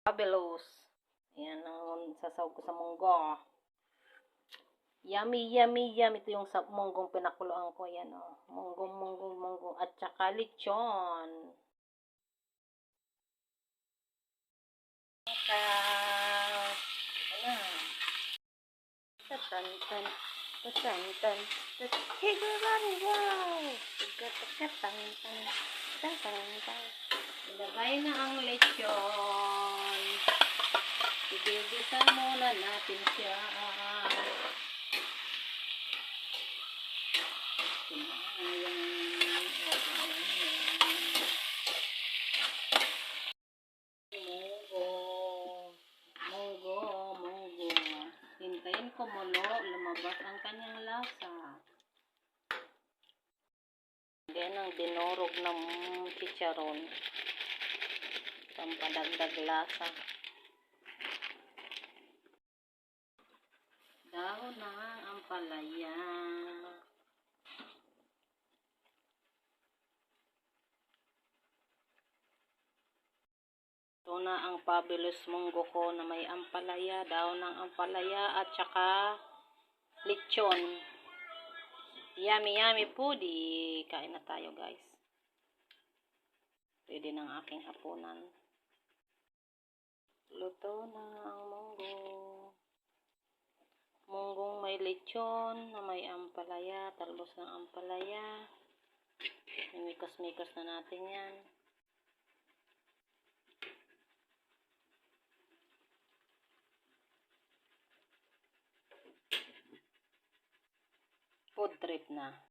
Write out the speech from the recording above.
Fabulous. Ayan ang sasawag ko sa munggo. Yummy, yummy, yummy. Ito yung sa munggong pinakuluan ko. Ayan o. Munggong, munggong, munggong. At saka lechon. Ayan. Tatan, tan, tatan, tan, tatan. Hey, everybody, wow! Tatan, tan, tatan, tan. Ilagay na ang lechon. Ibibisan muna natin siya. Munggo. Hintayin ko mulo, lumabas ang kanyang lasa. Yan ang dinurog ng chicharon. Pampadagdag lasa. Dahon na ang palaya. Ito na ang fabulous munggo ko na may ampalaya, daon ng ampalaya at saka lechon. Yummy, yummy foodie. Kain na tayo, guys. Pwede ng aking hapunan. Luto na ang munggo. Munggong may lechon na may ampalaya, talbos ng ampalaya. Mimikas-mikas na natin yan. Food trip na.